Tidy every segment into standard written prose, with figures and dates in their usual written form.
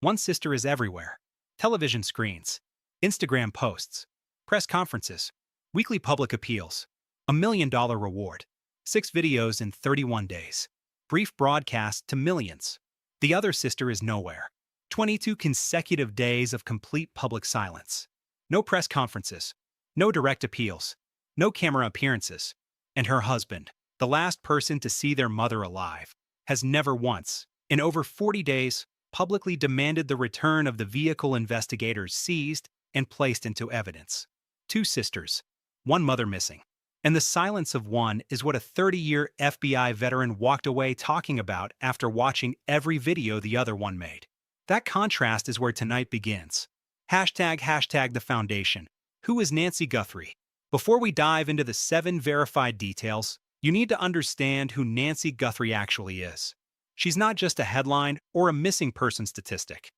One sister is everywhere. Television screens, Instagram posts, press conferences, weekly public appeals, $1 million reward, 6 videos in 31 days, brief broadcast to millions. The other sister is nowhere. 22 consecutive days of complete public silence. No press conferences, no direct appeals, no camera appearances. And her husband, the last person to see their mother alive, has never once, in over 40 days, publicly demanded the return of the vehicle investigators seized and placed into evidence. Two sisters, one mother missing. And the silence of one is what a 30-year FBI veteran walked away talking about after watching every video the other one made. That contrast is where tonight begins. Hashtag the foundation. Who is Nancy Guthrie? Before we dive into the 7 verified details, you need to understand who Nancy Guthrie actually is. She's not just a headline or a missing person statistic.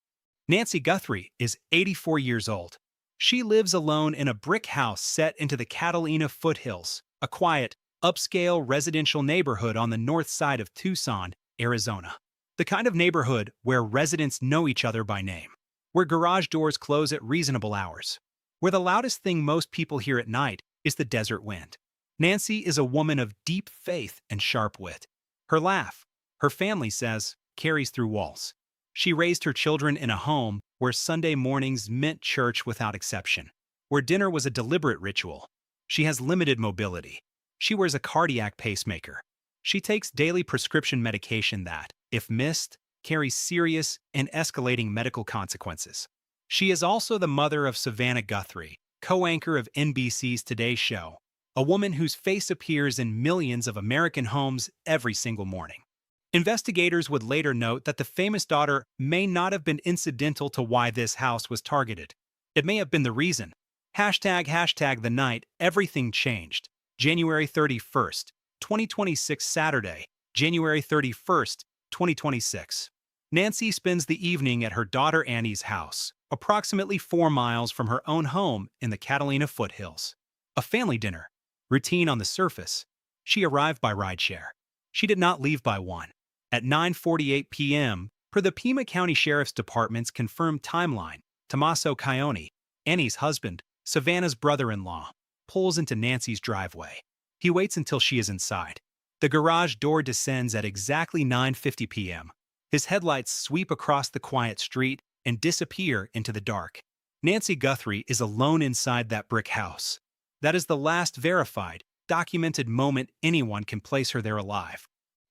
Nancy Guthrie is 84 years old. She lives alone in a brick house set into the Catalina foothills, a quiet, upscale residential neighborhood on the north side of Tucson, Arizona. The kind of neighborhood where residents know each other by name, where garage doors close at reasonable hours, where the loudest thing most people hear at night is the desert wind. Nancy is a woman of deep faith and sharp wit. Her laugh, her family says, carries through walls. She raised her children in a home where Sunday mornings meant church without exception, where dinner was a deliberate ritual. She has limited mobility. She wears a cardiac pacemaker. She takes daily prescription medication that, if missed, carries serious and escalating medical consequences. She is also the mother of Savannah Guthrie, co-anchor of NBC's Today Show, a woman whose face appears in millions of American homes every single morning. Investigators would later note that the famous daughter may not have been incidental to why this house was targeted. It may have been the reason. Hashtag the night everything changed. January 31st, 2026 Saturday, January 31st, 2026. Nancy spends the evening at her daughter Annie's house, approximately 4 miles from her own home in the Catalina foothills. A family dinner. Routine on the surface. She arrived by rideshare. She did not leave by one. At 9:48 p.m., per the Pima County Sheriff's Department's confirmed timeline, Tommaso Cioni, Annie's husband, Savannah's brother-in-law, pulls into Nancy's driveway. He waits until she is inside. The garage door descends at exactly 9:50 p.m. His headlights sweep across the quiet street and disappear into the dark. Nancy Guthrie is alone inside that brick house. That is the last verified, documented moment anyone can place her there alive.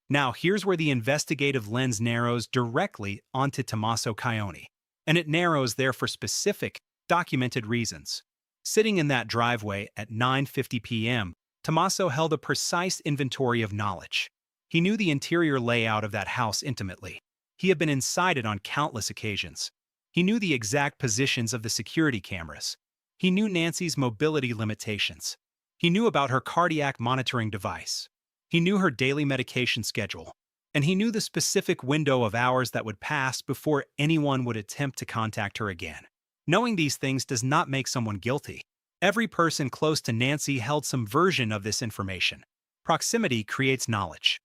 Now here's where the investigative lens narrows directly onto Tommaso Cioni, and it narrows there for specific, documented reasons. Sitting in that driveway at 9:50 p.m., Tommaso held a precise inventory of knowledge. He knew the interior layout of that house intimately. He had been inside it on countless occasions. He knew the exact positions of the security cameras. He knew Nancy's mobility limitations. He knew about her cardiac monitoring device. He knew her daily medication schedule. And he knew the specific window of hours that would pass before anyone would attempt to contact her again. Knowing these things does not make someone guilty. Every person close to Nancy held some version of this information. Proximity creates knowledge.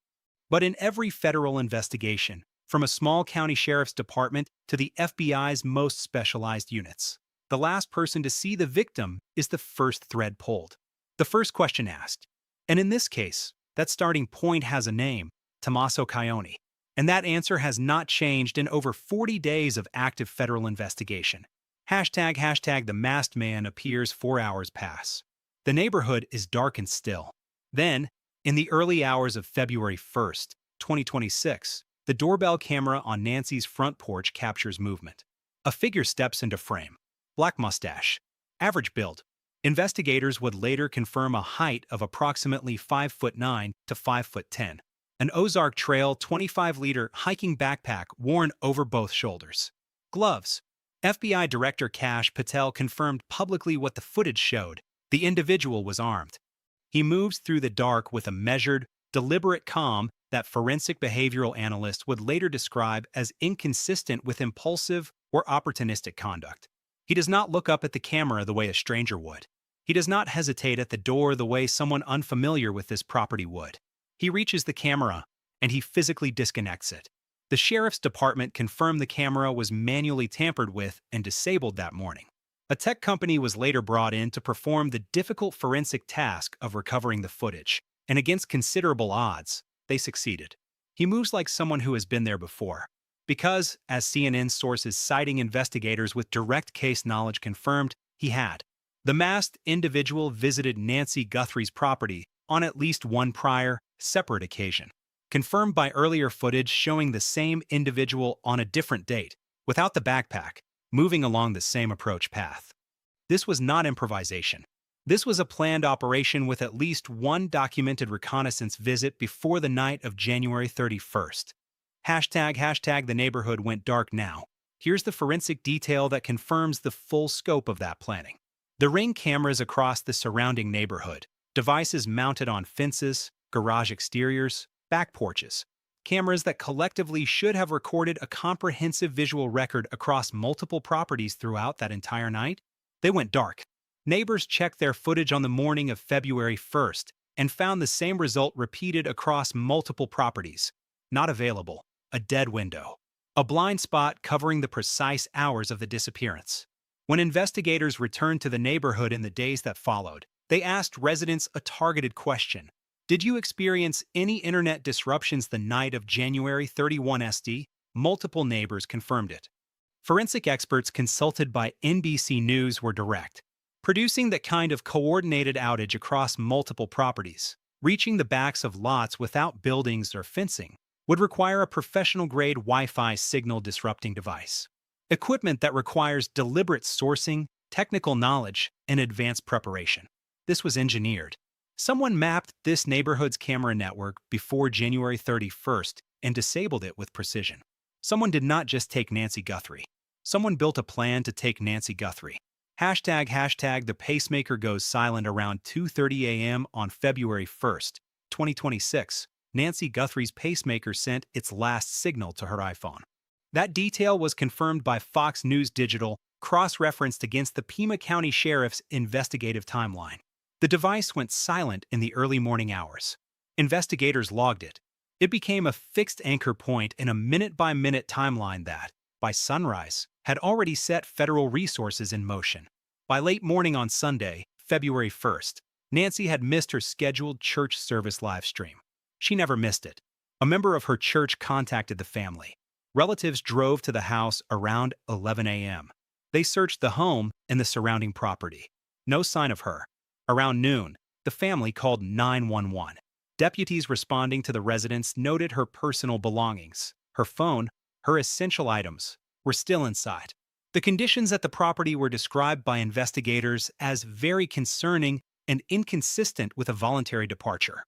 But in every federal investigation, from a small county sheriff's department to the FBI's most specialized units, the last person to see the victim is the first thread pulled, the first question asked. And in this case, that starting point has a name, Tommaso Cioni. And that answer has not changed in over 40 days of active federal investigation. Hashtag the masked man appears 4 hours pass. The neighborhood is dark and still. Then, in the early hours of February 1st, 2026, the doorbell camera on Nancy's front porch captures movement. A figure steps into frame. Black mustache. Average build. Investigators would later confirm a height of approximately 5'9" to 5'10". An Ozark Trail 25-liter hiking backpack worn over both shoulders. Gloves. FBI Director Kash Patel confirmed publicly what the footage showed. The individual was armed. He moves through the dark with a measured, deliberate calm that forensic behavioral analysts would later describe as inconsistent with impulsive or opportunistic conduct. He does not look up at the camera the way a stranger would. He does not hesitate at the door the way someone unfamiliar with this property would. He reaches the camera, and he physically disconnects it. The sheriff's department confirmed the camera was manually tampered with and disabled that morning. A tech company was later brought in to perform the difficult forensic task of recovering the footage, and against considerable odds, they succeeded. He moves like someone who has been there before, because, as CNN sources citing investigators with direct case knowledge confirmed, he had. The masked individual visited Nancy Guthrie's property on at least one prior, separate occasion, confirmed by earlier footage showing the same individual on a different date, without the backpack, moving along the same approach path. This was not improvisation. This was a planned operation with at least one documented reconnaissance visit before the night of January 31st. Hashtag the neighborhood went dark now. Here's the forensic detail that confirms the full scope of that planning. The Ring cameras across the surrounding neighborhood, devices mounted on fences, garage exteriors, back porches, cameras that collectively should have recorded a comprehensive visual record across multiple properties throughout that entire night, they went dark. Neighbors checked their footage on the morning of February 1st and found the same result repeated across multiple properties. Not available. A dead window. A blind spot covering the precise hours of the disappearance. When investigators returned to the neighborhood in the days that followed, they asked residents a targeted question. Did you experience any internet disruptions the night of January 31 SD? Multiple neighbors confirmed it. Forensic experts consulted by NBC News were direct. Producing that kind of coordinated outage across multiple properties, reaching the backs of lots without buildings or fencing, would require a professional-grade Wi-Fi signal disrupting device. Equipment that requires deliberate sourcing, technical knowledge, and advanced preparation. This was engineered. Someone mapped this neighborhood's camera network before January 31st and disabled it with precision. Someone did not just take Nancy Guthrie. Someone built a plan to take Nancy Guthrie. Hashtag the pacemaker goes silent around 2:30 a.m. on February 1st, 2026. Nancy Guthrie's pacemaker sent its last signal to her iPhone. That detail was confirmed by Fox News Digital, cross-referenced against the Pima County Sheriff's investigative timeline. The device went silent in the early morning hours. Investigators logged it. It became a fixed anchor point in a minute-by-minute timeline that, by sunrise, had already set federal resources in motion. By late morning on Sunday, February 1st, Nancy had missed her scheduled church service live stream. She never missed it. A member of her church contacted the family. Relatives drove to the house around 11 a.m. They searched the home and the surrounding property. No sign of her. Around noon, the family called 911. Deputies responding to the residence noted her personal belongings, her phone, her essential items, were still inside. The conditions at the property were described by investigators as very concerning and inconsistent with a voluntary departure.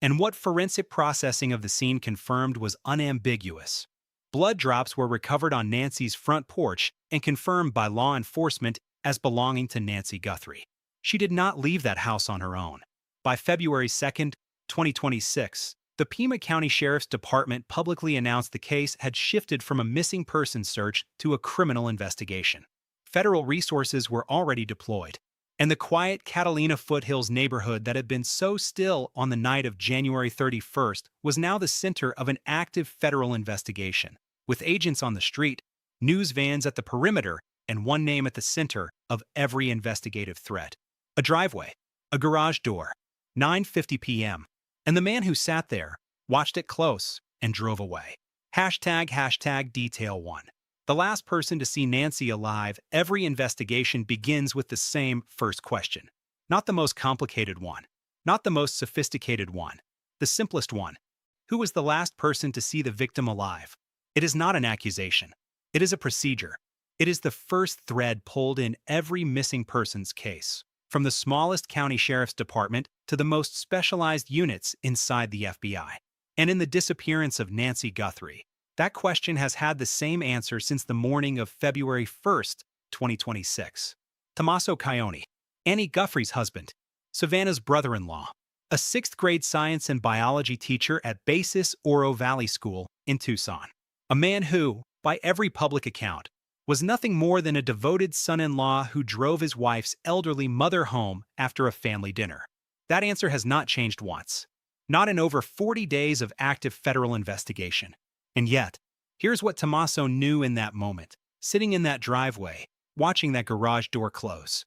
And what forensic processing of the scene confirmed was unambiguous. Blood drops were recovered on Nancy's front porch and confirmed by law enforcement as belonging to Nancy Guthrie. She did not leave that house on her own. By February 2nd, 2026, the Pima County Sheriff's Department publicly announced the case had shifted from a missing persons search to a criminal investigation. Federal resources were already deployed, and the quiet Catalina foothills neighborhood that had been so still on the night of January 31st was now the center of an active federal investigation, with agents on the street, news vans at the perimeter, and one name at the center of every investigative thread. A driveway, a garage door, 9:50 p.m., and the man who sat there watched it close and drove away. Hashtag detail 1. The last person to see Nancy alive, every investigation begins with the same first question. Not the most complicated one. Not the most sophisticated one. The simplest one. Who was the last person to see the victim alive? It is not an accusation. It is a procedure. It is the first thread pulled in every missing persons case, from the smallest county sheriff's department to the most specialized units inside the FBI. And in the disappearance of Nancy Guthrie, that question has had the same answer since the morning of February 1st, 2026. Tommaso Cioni, Annie Guthrie's husband, Savannah's brother-in-law, a 6th grade science and biology teacher at Basis Oro Valley School in Tucson. A man who, by every public account, was nothing more than a devoted son-in-law who drove his wife's elderly mother home after a family dinner. That answer has not changed once. Not in over 40 days of active federal investigation. And yet, Here's what Tommaso knew in that moment, sitting in that driveway, watching that garage door close.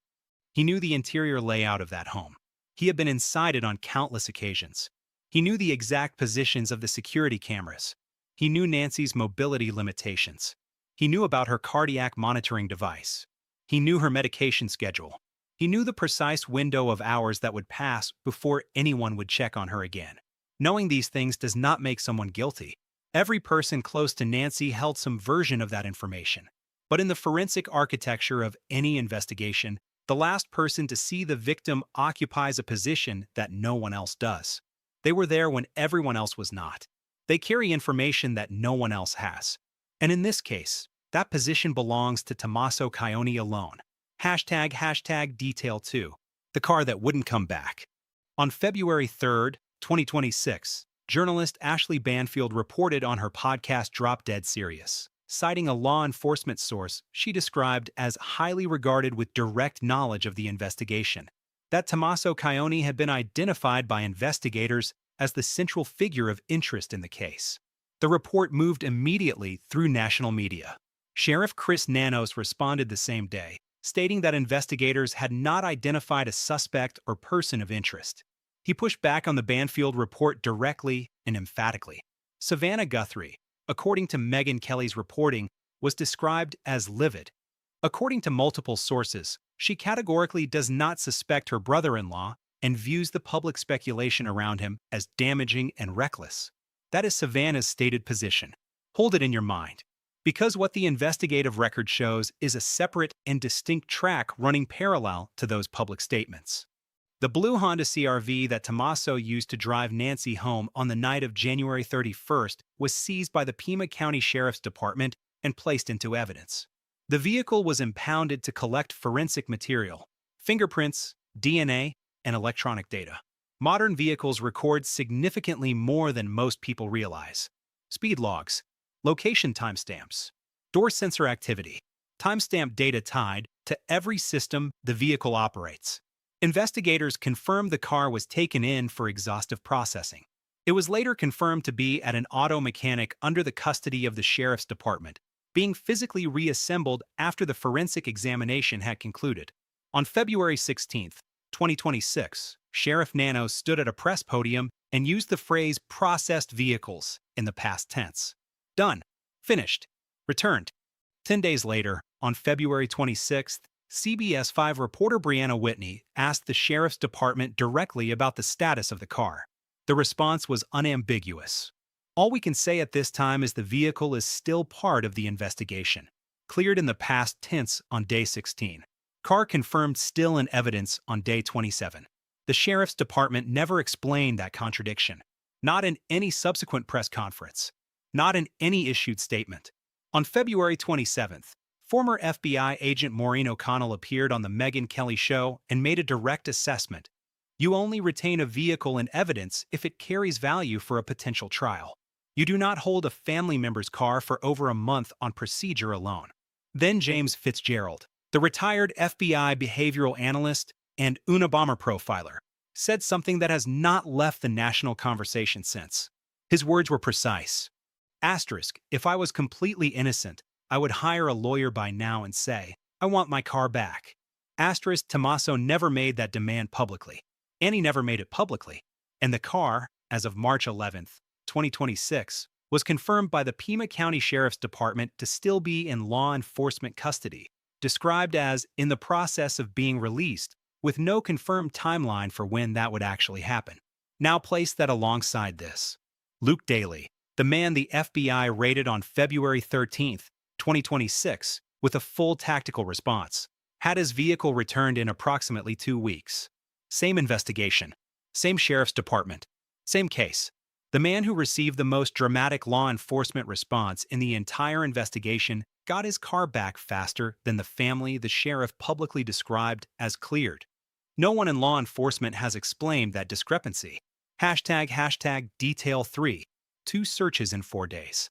He knew the interior layout of that home. He had been inside it on countless occasions. He knew the exact positions of the security cameras. He knew Nancy's mobility limitations. He knew about her cardiac monitoring device. He knew her medication schedule. He knew the precise window of hours that would pass before anyone would check on her again. Knowing these things does not make someone guilty. Every person close to Nancy held some version of that information. But in the forensic architecture of any investigation, the last person to see the victim occupies a position that no one else does. They were there when everyone else was not. They carry information that no one else has. And in this case, that position belongs to Tommaso Cioni alone. Hashtag detail 2, the car that wouldn't come back. On February 3rd, 2026, journalist Ashley Banfield reported on her podcast Drop Dead Serious, citing a law enforcement source she described as highly regarded with direct knowledge of the investigation, that Tommaso Cioni had been identified by investigators as the central figure of interest in the case. The report moved immediately through national media. Sheriff Chris Nanos responded the same day, stating that investigators had not identified a suspect or person of interest. He pushed back on the Banfield report directly and emphatically. Savannah Guthrie, according to Megyn Kelly's reporting, was described as livid. According to multiple sources, she categorically does not suspect her brother-in-law and views the public speculation around him as damaging and reckless. That is Savannah's stated position. Hold it in your mind. Because what the investigative record shows is a separate and distinct track running parallel to those public statements. The blue Honda CR-V that Tommaso used to drive Nancy home on the night of January 31st was seized by the Pima County Sheriff's Department and placed into evidence. The vehicle was impounded to collect forensic material, fingerprints, DNA, and electronic data. Modern vehicles record significantly more than most people realize. Speed logs, location timestamps, door sensor activity, timestamp data tied to every system the vehicle operates. Investigators confirmed the car was taken in for exhaustive processing. It was later confirmed to be at an auto mechanic under the custody of the Sheriff's Department, being physically reassembled after the forensic examination had concluded. On February 16, 2026, Sheriff Nanos stood at a press podium and used the phrase processed vehicles in the past tense. Done. Finished. Returned. 10 days later, on February 26th, CBS 5 reporter Brianna Whitney asked the Sheriff's Department directly about the status of the car. The response was unambiguous. All we can say at this time is the vehicle is still part of the investigation. Cleared in the past tense on day 16. Car confirmed still in evidence on day 27. The Sheriff's Department never explained that contradiction. Not in any subsequent press conference. Not in any issued statement. On February 27th, former FBI agent Maureen O'Connell appeared on the Megyn Kelly Show and made a direct assessment. You only retain a vehicle in evidence if it carries value for a potential trial. You do not hold a family member's car for over a month on procedure alone. Then James Fitzgerald, the retired FBI behavioral analyst and Unabomber profiler, said something that has not left the national conversation since. His words were precise. Asterisk, if I was completely innocent, I would hire a lawyer by now and say, I want my car back. Asterisk, Tommaso never made that demand publicly. And he never made it publicly. And the car, as of March 11th, 2026, was confirmed by the Pima County Sheriff's Department to still be in law enforcement custody, described as in the process of being released, with no confirmed timeline for when that would actually happen. Now place that alongside this. Luke Daly, the man the FBI raided on February 13th, 2026, with a full tactical response, had his vehicle returned in approximately 2 weeks. Same investigation, same Sheriff's Department, same case. The man who received the most dramatic law enforcement response in the entire investigation got his car back faster than the family the sheriff publicly described as cleared. No one in law enforcement has explained that discrepancy. Hashtag detail 3, 2 searches in 4 days.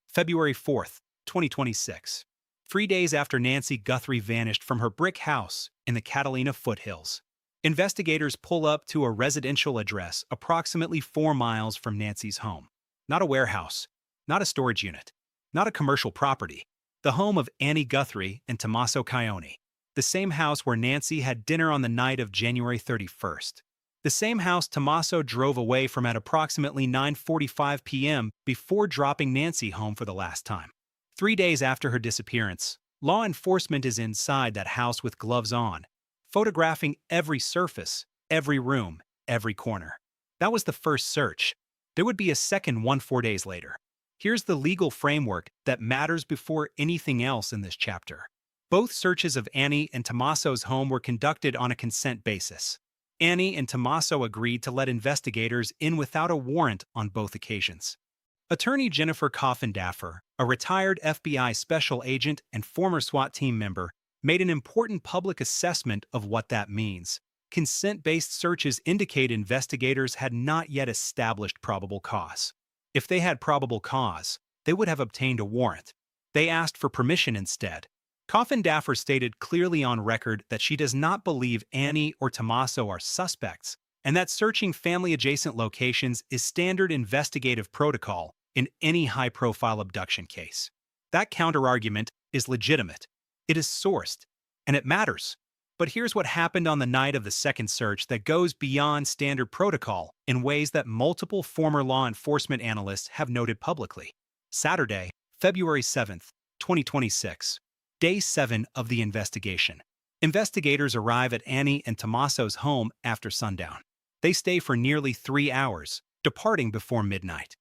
February 4th, 2026. 3 days after Nancy Guthrie vanished from her brick house in the Catalina foothills, investigators pull up to a residential address approximately 4 miles from Nancy's home. Not a warehouse, not a storage unit, not a commercial property. The home of Annie Guthrie and Tommaso Cioni. The same house where Nancy had dinner on the night of January 31st. The same house Tommaso drove away from at approximately 9:45 p.m. before dropping Nancy home for the last time. 3 days after her disappearance, law enforcement is inside that house with gloves on, photographing every surface, every room, every corner. That was the first search. There would be a second one 4 days later. Here's the legal framework that matters before anything else in this chapter. Both searches of Annie and Tommaso's home were conducted on a consent basis. Annie and Tommaso agreed to let investigators in without a warrant on both occasions. Attorney Jennifer Coffin-Daffer, a retired FBI special agent and former SWAT team member, made an important public assessment of what that means. Consent-based searches indicate investigators had not yet established probable cause. If they had probable cause, they would have obtained a warrant. They asked for permission instead. Coffin-Daffer stated clearly on record that she does not believe Annie or Tommaso are suspects, and that searching family-adjacent locations is standard investigative protocol in any high-profile abduction case. That counterargument is legitimate. It is sourced, and it matters. But here's what happened on the night of the second search that goes beyond standard protocol in ways that multiple former law enforcement analysts have noted publicly. Saturday, February 7th, 2026. Day 7 of the investigation. Investigators arrive at Annie and Tommaso's home after sundown. They stay for nearly 3 hours, departing before midnight.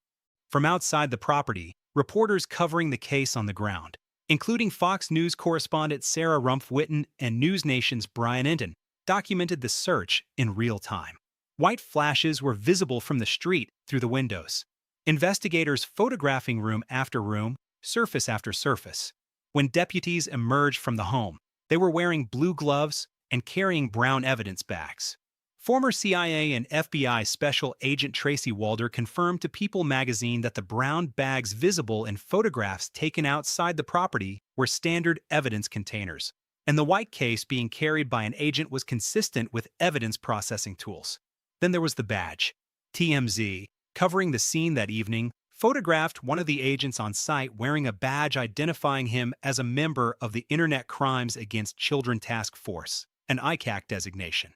From outside the property, reporters covering the case on the ground, including Fox News correspondent Sarah Rumpf-Witten and News Nation's Brian Enton, documented the search in real time. White flashes were visible from the street through the windows. Investigators photographing room after room, surface after surface. When deputies emerged from the home, they were wearing blue gloves and carrying brown evidence bags. Former CIA and FBI Special Agent Tracy Walder confirmed to People magazine that the brown bags visible in photographs taken outside the property were standard evidence containers, and the white case being carried by an agent was consistent with evidence processing tools. Then there was the badge. TMZ, covering the scene that evening, photographed one of the agents on site wearing a badge identifying him as a member of the Internet Crimes Against Children Task Force, an ICAC designation.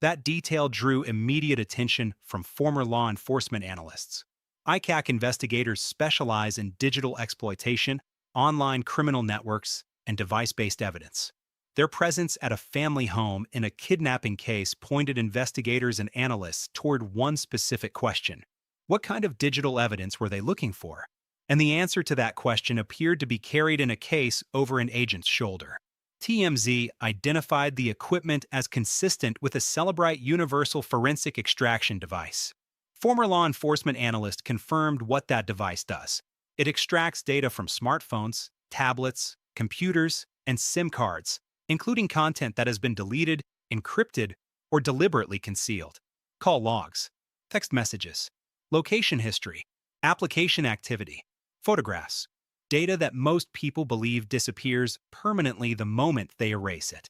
That detail drew immediate attention from former law enforcement analysts. ICAC investigators specialize in digital exploitation, online criminal networks, and device-based evidence. Their presence at a family home in a kidnapping case pointed investigators and analysts toward one specific question. What kind of digital evidence were they looking for? And the answer to that question appeared to be carried in a case over an agent's shoulder. TMZ identified the equipment as consistent with a Cellebrite Universal Forensic Extraction device. Former law enforcement analysts confirmed what that device does. It extracts data from smartphones, tablets, computers, and SIM cards, including content that has been deleted, encrypted, or deliberately concealed. Call logs, text messages, location history, application activity, photographs, data that most people believe disappears permanently the moment they erase it.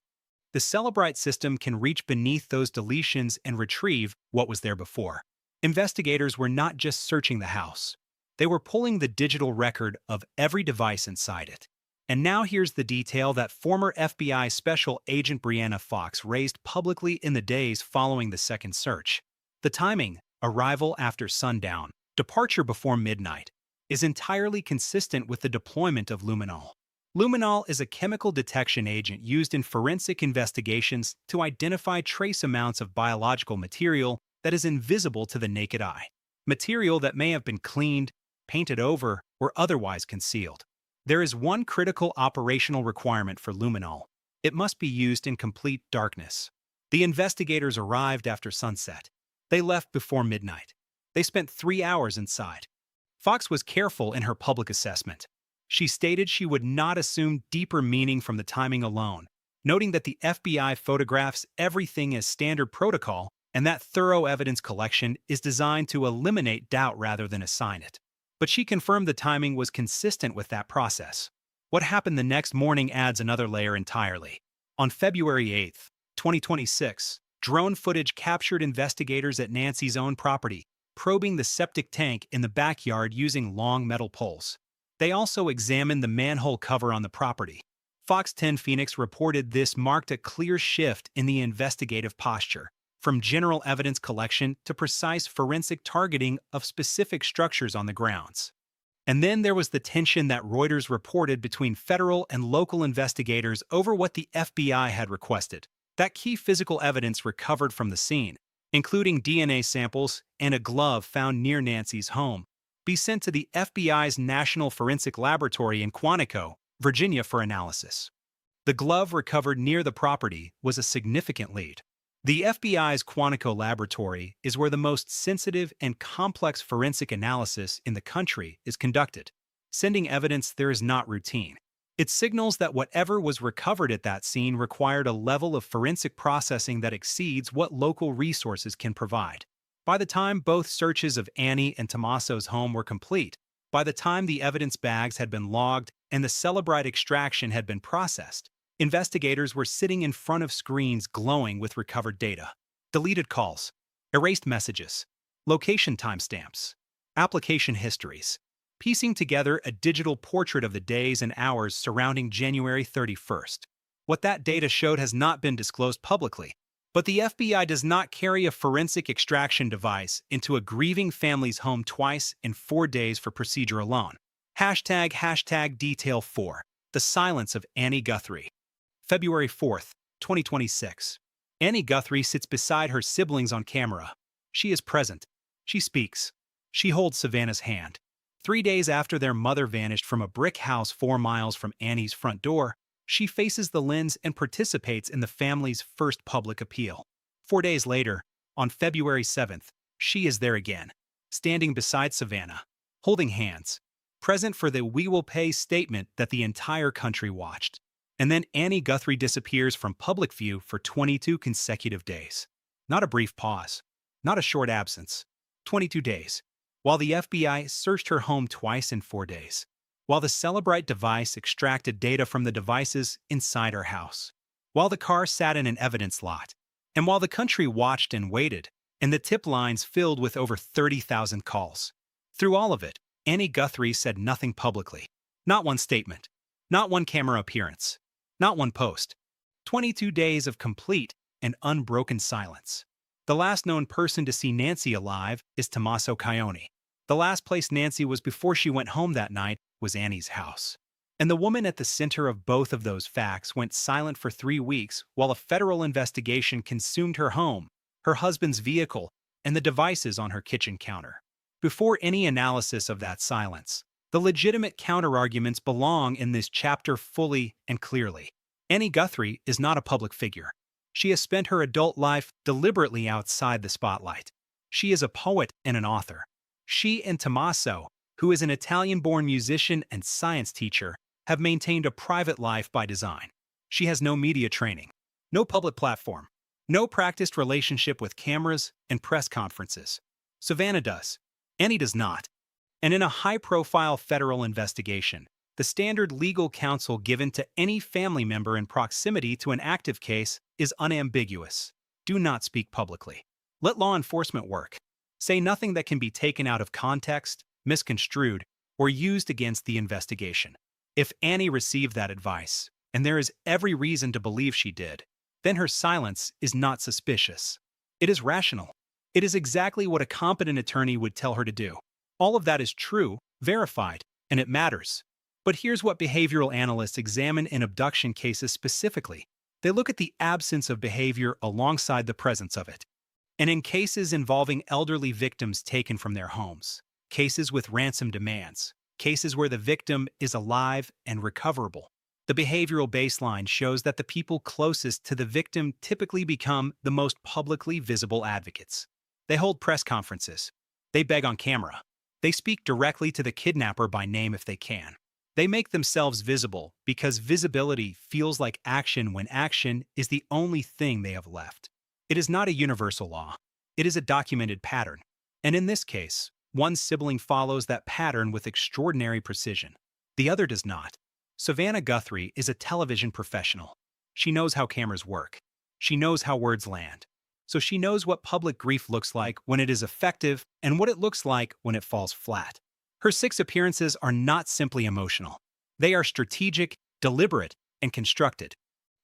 The Cellebrite system can reach beneath those deletions and retrieve what was there before. Investigators were not just searching the house. They were pulling the digital record of every device inside it. And now here's the detail that former FBI Special Agent Brianna Fox raised publicly in the days following the second search. The timing, arrival after sundown, departure before midnight, is entirely consistent with the deployment of luminol. Luminol is a chemical detection agent used in forensic investigations to identify trace amounts of biological material that is invisible to the naked eye, material that may have been cleaned, painted over, or otherwise concealed. There is one critical operational requirement for luminol. It must be used in complete darkness. The investigators arrived after sunset. They left before midnight. They spent 3 hours inside. Fox was careful in her public assessment. She stated she would not assume deeper meaning from the timing alone, noting that the FBI photographs everything as standard protocol and that thorough evidence collection is designed to eliminate doubt rather than assign it. But she confirmed the timing was consistent with that process. What happened the next morning adds another layer entirely. On February 8th, 2026, drone footage captured investigators at Nancy's own property, probing the septic tank in the backyard using long metal poles. They also examined the manhole cover on the property. Fox 10 Phoenix reported this marked a clear shift in the investigative posture, from general evidence collection to precise forensic targeting of specific structures on the grounds. And then there was the tension that Reuters reported between federal and local investigators over what the FBI had requested. That key physical evidence recovered from the scene, including DNA samples and a glove found near Nancy's home, be sent to the FBI's National Forensic Laboratory in Quantico, Virginia for analysis. The glove recovered near the property was a significant lead. The FBI's Quantico laboratory is where the most sensitive and complex forensic analysis in the country is conducted. Sending evidence there is not routine. It signals that whatever was recovered at that scene required a level of forensic processing that exceeds what local resources can provide. By the time both searches of Annie and Tommaso's home were complete, by the time the evidence bags had been logged and the Celebrite extraction had been processed, investigators were sitting in front of screens glowing with recovered data. Deleted calls, erased messages, location timestamps, application histories, piecing together a digital portrait of the days and hours surrounding January 31st. What that data showed has not been disclosed publicly, but the FBI does not carry a forensic extraction device into a grieving family's home twice in 4 days for procedure alone. ## detail 4. The silence of Annie Guthrie. February 4th, 2026. Annie Guthrie sits beside her siblings on camera. She is present. She speaks. She holds Savannah's hand. 3 days after their mother vanished from a brick house 4 miles from Annie's front door, she faces the lens and participates in the family's first public appeal. 4 days later, on February 7th, she is there again, standing beside Savannah, holding hands, present for the "we will pay" statement that the entire country watched. And then Annie Guthrie disappears from public view for 22 consecutive days. Not a brief pause, not a short absence. 22 days. While the FBI searched her home twice in 4 days. While the Celebrite device extracted data from the devices inside her house. While the car sat in an evidence lot. And while the country watched and waited, and the tip lines filled with over 30,000 calls. Through all of it, Annie Guthrie said nothing publicly. Not one statement. Not one camera appearance. Not one post. 22 days of complete and unbroken silence. The last known person to see Nancy alive is Tommaso Cioni. The last place Nancy was before she went home that night was Annie's house. And the woman at the center of both of those facts went silent for 3 weeks while a federal investigation consumed her home, her husband's vehicle, and the devices on her kitchen counter. Before any analysis of that silence, the legitimate counterarguments belong in this chapter fully and clearly. Annie Guthrie is not a public figure. She has spent her adult life deliberately outside the spotlight. She is a poet and an author. She and Tommaso, who is an Italian-born musician and science teacher, have maintained a private life by design. She has no media training, no public platform, no practiced relationship with cameras and press conferences. Savannah does. Annie does not. And in a high-profile federal investigation, the standard legal counsel given to any family member in proximity to an active case is unambiguous. Do not speak publicly. Let law enforcement work. Say nothing that can be taken out of context, misconstrued, or used against the investigation. If Annie received that advice, and there is every reason to believe she did, then her silence is not suspicious. It is rational. It is exactly what a competent attorney would tell her to do. All of that is true, verified, and it matters. But here's what behavioral analysts examine in abduction cases specifically. They look at the absence of behavior alongside the presence of it. And in cases involving elderly victims taken from their homes, cases with ransom demands, cases where the victim is alive and recoverable, the behavioral baseline shows that the people closest to the victim typically become the most publicly visible advocates. They hold press conferences. They beg on camera. They speak directly to the kidnapper by name if they can. They make themselves visible because visibility feels like action when action is the only thing they have left. It is not a universal law. It is a documented pattern. And in this case, one sibling follows that pattern with extraordinary precision. The other does not. Savannah Guthrie is a television professional. She knows how cameras work. She knows how words land. So she knows what public grief looks like when it is effective and what it looks like when it falls flat. Her 6 appearances are not simply emotional. They are strategic, deliberate, and constructed.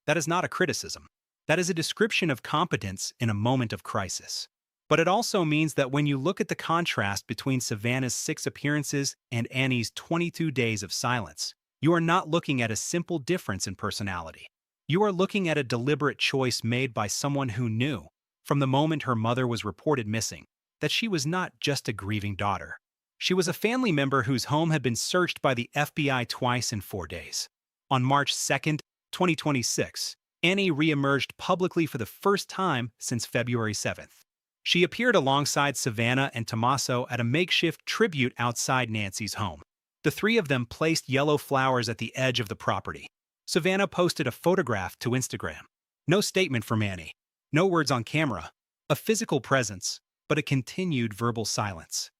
That is not a criticism. That is a description of competence in a moment of crisis. But it also means that when you look at the contrast between Savannah's 6 appearances and Annie's 22 days of silence, you are not looking at a simple difference in personality. You are looking at a deliberate choice made by someone who knew, from the moment her mother was reported missing, that she was not just a grieving daughter. She was a family member whose home had been searched by the FBI twice in 4 days. On March 2nd, 2026, Annie re-emerged publicly for the first time since February 7th. She appeared alongside Savannah and Tommaso at a makeshift tribute outside Nancy's home. The 3 of them placed yellow flowers at the edge of the property. Savannah posted a photograph to Instagram. No statement from Annie. No words on camera. A physical presence, but a continued verbal silence.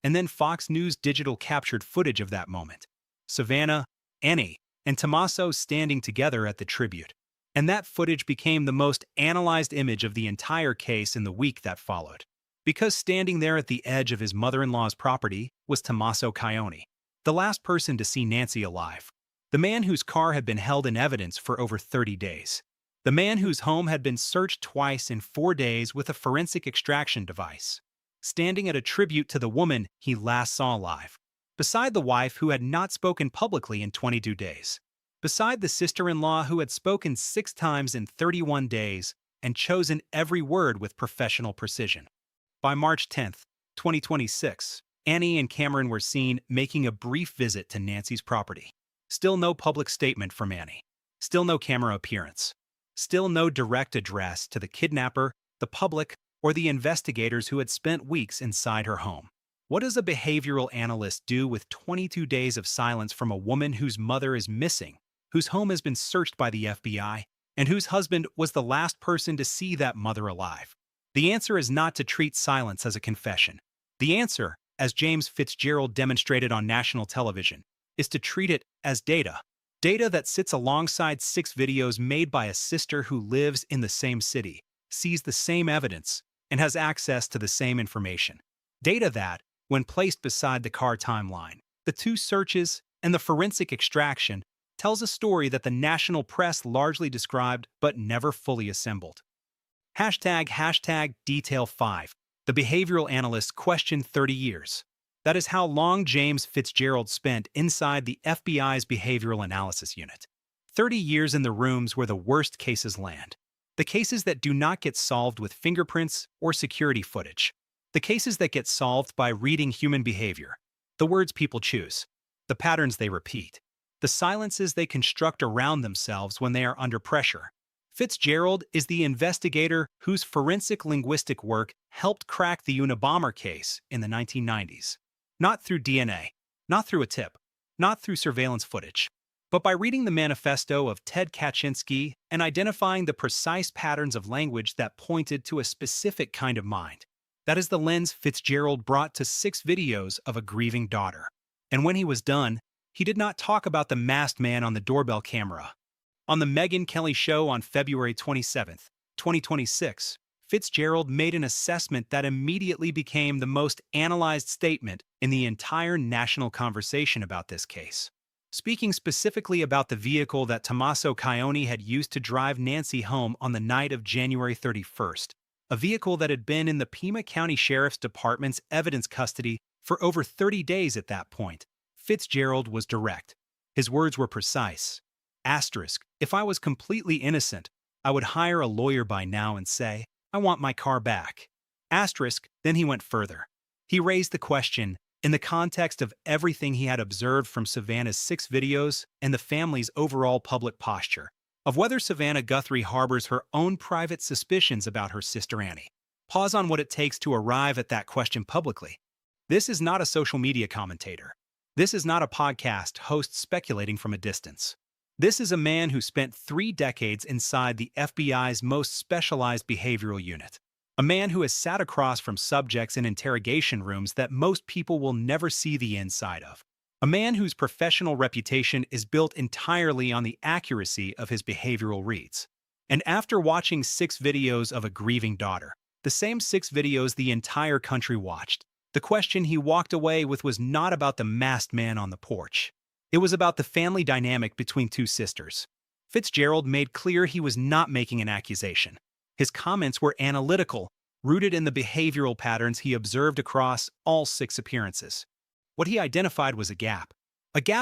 And then Fox News Digital captured footage of that moment. Savannah, Annie, and Tommaso standing together at the tribute. And that footage became the most analyzed image of the entire case in the week that followed. Because standing there at the edge of his mother-in-law's property was Tommaso Cioni, the last person to see Nancy alive. The man whose car had been held in evidence for over 30 days. The man whose home had been searched twice in 4 days with a forensic extraction device. Standing at a tribute to the woman he last saw alive. Beside the wife who had not spoken publicly in 22 days. Beside the sister-in-law who had spoken 6 times in 31 days and chosen every word with professional precision. By March 10th, 2026, Annie and Cameron were seen making a brief visit to Nancy's property. Still no public statement from Annie. Still no camera appearance. Still no direct address to the kidnapper, the public, or the investigators who had spent weeks inside her home. What does a behavioral analyst do with 22 days of silence from a woman whose mother is missing, whose home has been searched by the FBI, and whose husband was the last person to see that mother alive? The answer is not to treat silence as a confession. The answer, as James Fitzgerald demonstrated on national television, is to treat it as data. Data that sits alongside 6 videos made by a sister who lives in the same city, sees the same evidence, and has access to the same information. Data that, when placed beside the car timeline, the 2 searches, and the forensic extraction, tells a story that the national press largely described but never fully assembled. Hashtag Detail 5. The behavioral analyst questioned 30 years. That is how long James Fitzgerald spent inside the FBI's Behavioral Analysis Unit. 30 years in the rooms where the worst cases land. The cases that do not get solved with fingerprints or security footage. The cases that get solved by reading human behavior. The words people choose. The patterns they repeat. The silences they construct around themselves when they are under pressure. Fitzgerald is the investigator whose forensic linguistic work helped crack the Unabomber case in the 1990s. Not through DNA, not through a tip, not through surveillance footage, but by reading the manifesto of Ted Kaczynski and identifying the precise patterns of language that pointed to a specific kind of mind. That is the lens Fitzgerald brought to 6 videos of a grieving daughter. And when he was done, he did not talk about the masked man on the doorbell camera. On the Megyn Kelly Show on February 27, 2026, Fitzgerald made an assessment that immediately became the most analyzed statement in the entire national conversation about this case. Speaking specifically about the vehicle that Tommaso Cioni had used to drive Nancy home on the night of January 31st, a vehicle that had been in the Pima County Sheriff's Department's evidence custody for over 30 days at that point, Fitzgerald was direct. His words were precise. Asterisk, if I was completely innocent, I would hire a lawyer by now and say, I want my car back. Asterisk, then he went further. He raised the question, in the context of everything he had observed from Savannah's 6 videos and the family's overall public posture, of whether Savannah Guthrie harbors her own private suspicions about her sister Annie. Pause on what it takes to arrive at that question publicly. This is not a social media commentator. This is not a podcast host speculating from a distance. This is a man who spent 3 decades inside the FBI's most specialized behavioral unit. A man who has sat across from subjects in interrogation rooms that most people will never see the inside of. A man whose professional reputation is built entirely on the accuracy of his behavioral reads. And after watching 6 videos of a grieving daughter, the same 6 videos the entire country watched, The question he walked away with was not about the masked man on the porch. It was about the family dynamic between two sisters. Fitzgerald made clear he was not making an accusation. His comments were analytical, rooted in the behavioral patterns he observed across all 6 appearances. What he identified was a gap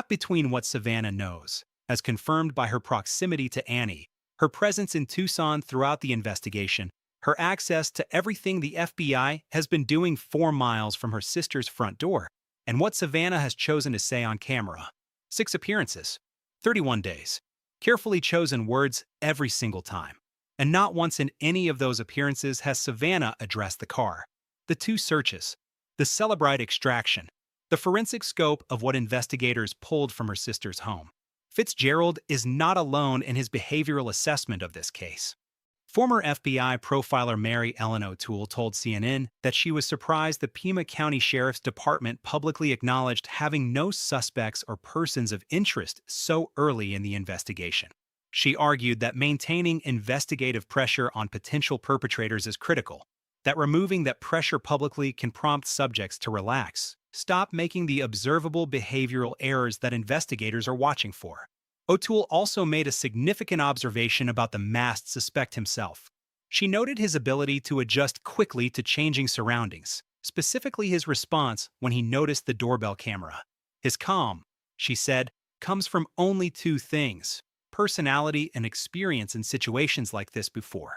between what Savannah knows, as confirmed by her proximity to Annie, her presence in Tucson throughout the investigation, her access to everything the FBI has been doing 4 miles from her sister's front door, and what Savannah has chosen to say on camera. 6 appearances, 31 days, carefully chosen words every single time. And not once in any of those appearances has Savannah addressed the car, the 2 searches, the Celebrite extraction, the forensic scope of what investigators pulled from her sister's home. Fitzgerald is not alone in his behavioral assessment of this case. Former FBI profiler Mary Ellen O'Toole told CNN that she was surprised the Pima County Sheriff's Department publicly acknowledged having no suspects or persons of interest so early in the investigation. She argued that maintaining investigative pressure on potential perpetrators is critical, that removing that pressure publicly can prompt subjects to relax, stop making the observable behavioral errors that investigators are watching for. O'Toole also made a significant observation about the masked suspect himself. She noted his ability to adjust quickly to changing surroundings, specifically his response when he noticed the doorbell camera. His calm, she said, comes from only 2 things: personality and experience in situations like this before.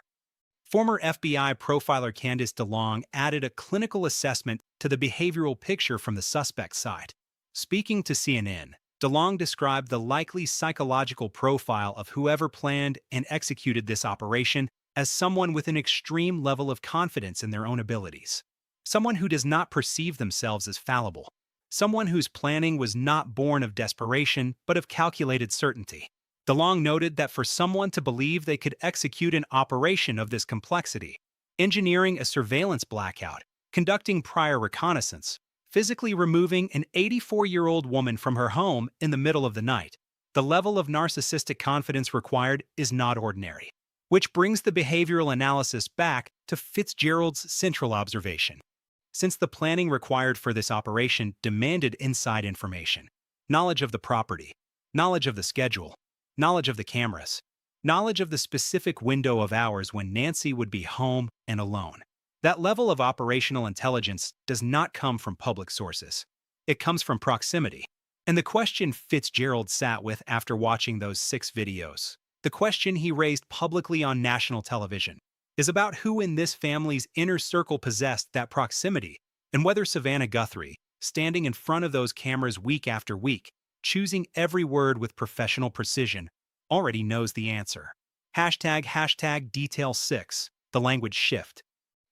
Former FBI profiler Candice DeLong added a clinical assessment to the behavioral picture from the suspect's side. Speaking to CNN, DeLong described the likely psychological profile of whoever planned and executed this operation as someone with an extreme level of confidence in their own abilities. Someone who does not perceive themselves as fallible. Someone whose planning was not born of desperation but of calculated certainty. DeLong noted that for someone to believe they could execute an operation of this complexity, engineering a surveillance blackout, conducting prior reconnaissance, physically removing an 84-year-old woman from her home in the middle of the night, the level of narcissistic confidence required is not ordinary. Which brings the behavioral analysis back to Fitzgerald's central observation. Since the planning required for this operation demanded inside information, knowledge of the property, knowledge of the schedule, knowledge of the cameras, knowledge of the specific window of hours when Nancy would be home and alone. That level of operational intelligence does not come from public sources. It comes from proximity. And the question Fitzgerald sat with after watching those 6 videos, the question he raised publicly on national television, is about who in this family's inner circle possessed that proximity, and whether Savannah Guthrie, standing in front of those cameras week after week, choosing every word with professional precision, already knows the answer. ## detail 6, the language shift.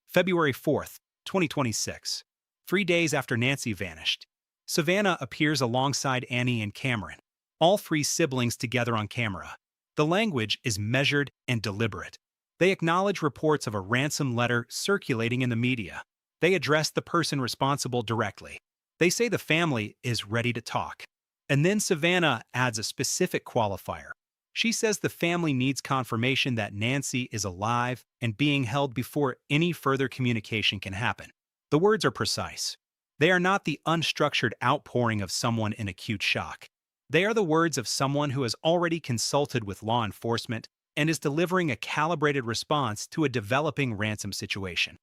February 4th, 2026. 3 days after Nancy vanished, Savannah appears alongside Annie and Cameron, all 3 siblings together on camera. The language is measured and deliberate. They acknowledge reports of a ransom letter circulating in the media. They address the person responsible directly. They say the family is ready to talk. And then Savannah adds a specific qualifier. She says the family needs confirmation that Nancy is alive and being held before any further communication can happen. The words are precise. They are not the unstructured outpouring of someone in acute shock. They are the words of someone who has already consulted with law enforcement and is delivering a calibrated response to a developing ransom situation.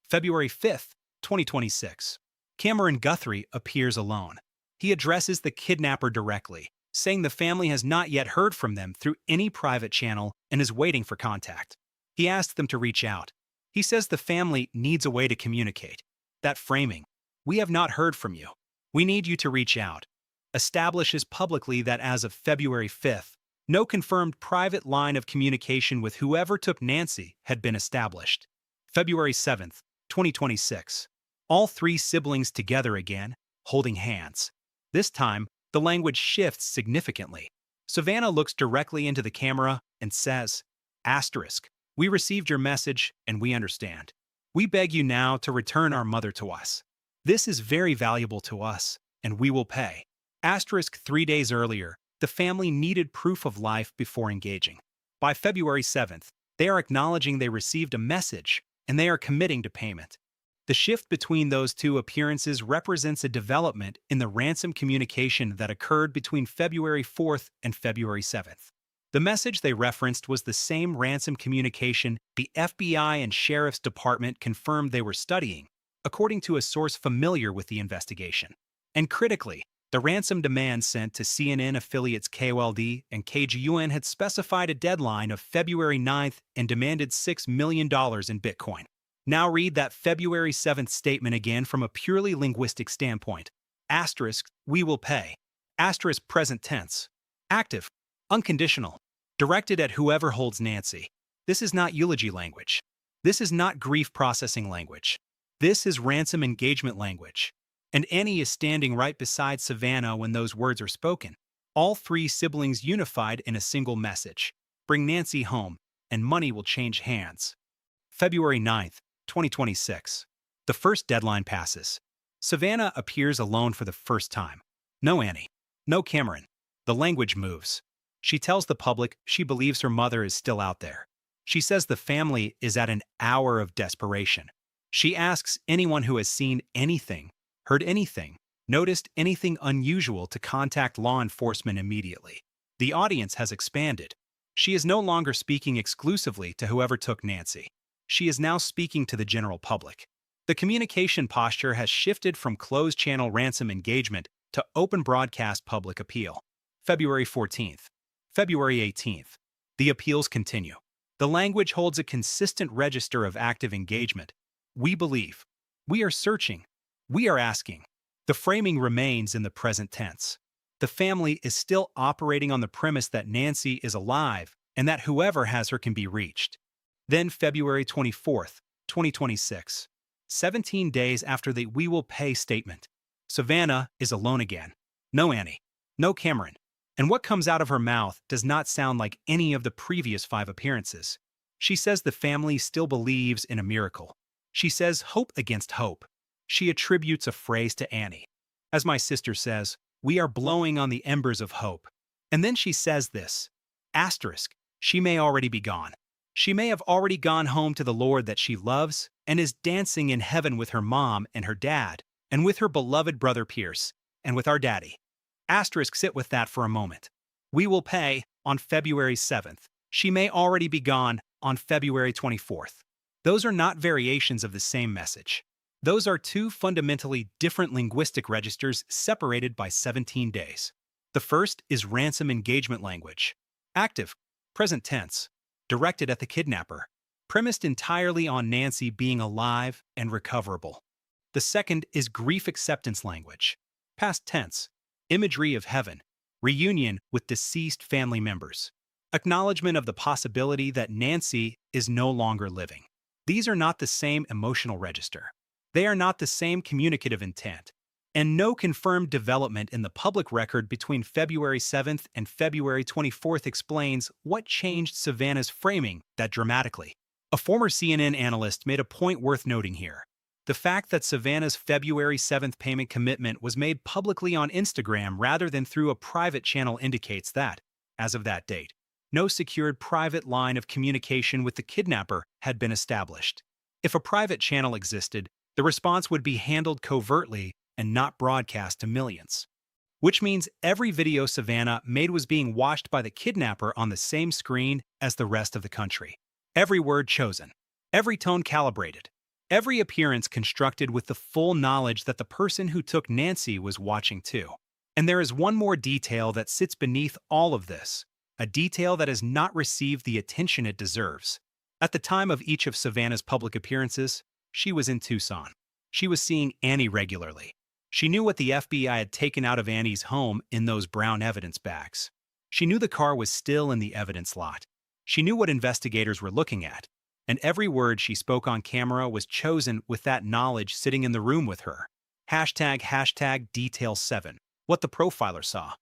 February 5th, 2026. Cameron Guthrie appears alone. He addresses the kidnapper directly, saying the family has not yet heard from them through any private channel and is waiting for contact. He asks them to reach out. He says the family needs a way to communicate. That framing, "We have not heard from you. We need you to reach out," establishes publicly that as of February 5th, no confirmed private line of communication with whoever took Nancy had been established. February 7th, 2026. All 3 siblings together again, holding hands. This time, the language shifts significantly. Savannah looks directly into the camera and says, "We received your message and we understand. We beg you now to return our mother to us. This is very valuable to us, and we will pay." 3 days earlier, the family needed proof of life before engaging. By February 7th, they are acknowledging they received a message and they are committing to payment. The shift between those two appearances represents a development in the ransom communication that occurred between February 4th and February 7th. The message they referenced was the same ransom communication the FBI and Sheriff's Department confirmed they were studying, according to a source familiar with the investigation. And critically, the ransom demand sent to CNN affiliates KOLD and KGUN had specified a deadline of February 9th and demanded $6 million in Bitcoin. Now read that February 7th statement again from a purely linguistic standpoint. Asterisk, we will pay. Asterisk present tense. Active. Unconditional. Directed at whoever holds Nancy. This is not eulogy language. This is not grief processing language. This is ransom engagement language. And Annie is standing right beside Savannah when those words are spoken. All three siblings unified in a single message. Bring Nancy home, and money will change hands. February 9th, 2026. The first deadline passes. Savannah appears alone for the first time. No Annie. No Cameron. The language moves. She tells the public she believes her mother is still out there. She says the family is at an hour of desperation. She asks anyone who has seen anything, heard anything, noticed anything unusual to contact law enforcement immediately. The audience has expanded. She is no longer speaking exclusively to whoever took Nancy. She is now speaking to the general public. The communication posture has shifted from closed-channel ransom engagement to open broadcast public appeal. February 14th. February 18th. The appeals continue. The language holds a consistent register of active engagement. We believe. We are searching. We are asking. The framing remains in the present tense. The family is still operating on the premise that Nancy is alive and that whoever has her can be reached. Then February 24th, 2026. 17 days after the "we will pay" statement. Savannah is alone again. No Annie. No Cameron. And what comes out of her mouth does not sound like any of the previous 5 appearances. She says the family still believes in a miracle. She says hope against hope. She attributes a phrase to Annie. As my sister says, we are blowing on the embers of hope. And then she says this. Asterisk, she may already be gone. She may have already gone home to the Lord that she loves and is dancing in heaven with her mom and her dad and with her beloved brother Pierce and with our daddy. Asterisk, sit with that for a moment. We will pay on February 7th. She may already be gone on February 24th. Those are not variations of the same message. Those are 2 fundamentally different linguistic registers separated by 17 days. The first is ransom engagement language. Active, present tense, directed at the kidnapper, premised entirely on Nancy being alive and recoverable. The second is grief acceptance language. Past tense, imagery of heaven, reunion with deceased family members, acknowledgement of the possibility that Nancy is no longer living. These are not the same emotional register. They are not the same communicative intent, and no confirmed development in the public record between February 7th and February 24th explains what changed Savannah's framing that dramatically. A former CNN analyst made a point worth noting here. The fact that Savannah's February 7th payment commitment was made publicly on Instagram rather than through a private channel indicates that, as of that date, no secured private line of communication with the kidnapper had been established. If a private channel existed, the response would be handled covertly and not broadcast to millions. Which means every video Savannah made was being watched by the kidnapper on the same screen as the rest of the country. Every word chosen, every tone calibrated, every appearance constructed with the full knowledge that the person who took Nancy was watching too. And there is one more detail that sits beneath all of this, a detail that has not received the attention it deserves. At the time of each of Savannah's public appearances, she was in Tucson. She was seeing Annie regularly. She knew what the FBI had taken out of Annie's home in those brown evidence bags. She knew the car was still in the evidence lot. She knew what investigators were looking at, and every word she spoke on camera was chosen with that knowledge sitting in the room with her. Hashtag detail 7, what the profiler saw.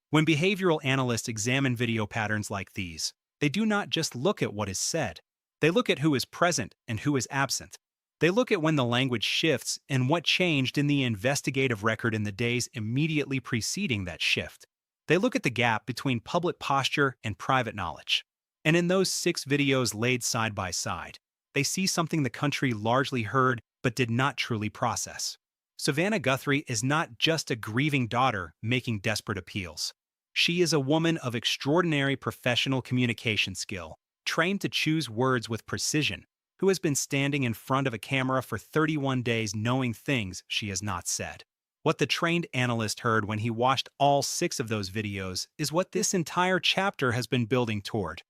When behavioral analysts examine video patterns like these, they do not just look at what is said. They look at who is present and who is absent. They look at when the language shifts and what changed in the investigative record in the days immediately preceding that shift. They look at the gap between public posture and private knowledge. And in those 6 videos laid side by side, they see something the country largely heard but did not truly process. Savannah Guthrie is not just a grieving daughter making desperate appeals. She is a woman of extraordinary professional communication skill, trained to choose words with precision, who has been standing in front of a camera for 31 days knowing things she has not said. What the trained analyst heard when he watched all 6 of those videos is what this entire chapter has been building toward.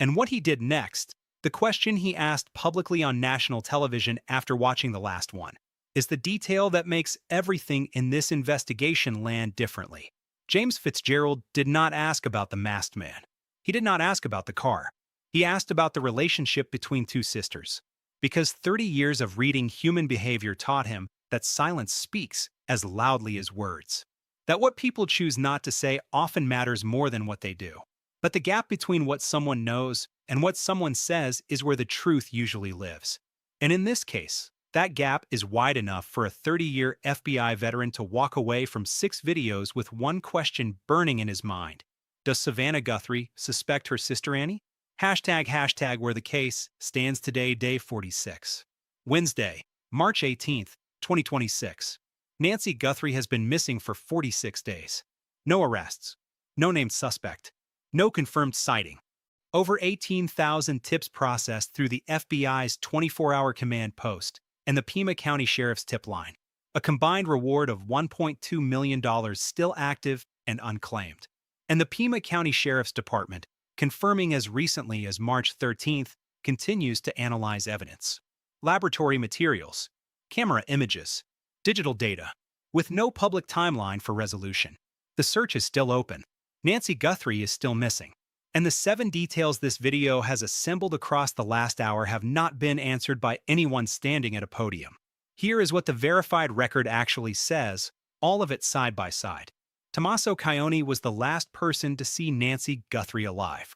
And what he did next, the question he asked publicly on national television after watching the last one, is the detail that makes everything in this investigation land differently. James Fitzgerald did not ask about the masked man. He did not ask about the car. He asked about the relationship between 2 sisters. Because 30 years of reading human behavior taught him that silence speaks as loudly as words. That what people choose not to say often matters more than what they do. But the gap between what someone knows and what someone says is where the truth usually lives. And in this case, that gap is wide enough for a 30-year FBI veteran to walk away from 6 videos with one question burning in his mind. Does Savannah Guthrie suspect her sister Annie? ## where the case stands today, day 46. Wednesday, March 18th, 2026. Nancy Guthrie has been missing for 46 days. No arrests. No named suspect. No confirmed sighting. Over 18,000 tips processed through the FBI's 24-hour command post and the Pima County Sheriff's tip line. A combined reward of $1.2 million still active and unclaimed. And the Pima County Sheriff's Department, confirming as recently as March 13th, continues to analyze evidence. Laboratory materials, camera images, digital data, with no public timeline for resolution. The search is still open. Nancy Guthrie is still missing. And the 7 details this video has assembled across the last hour have not been answered by anyone standing at a podium. Here is what the verified record actually says, all of it side by side. Tommaso Cioni was the last person to see Nancy Guthrie alive.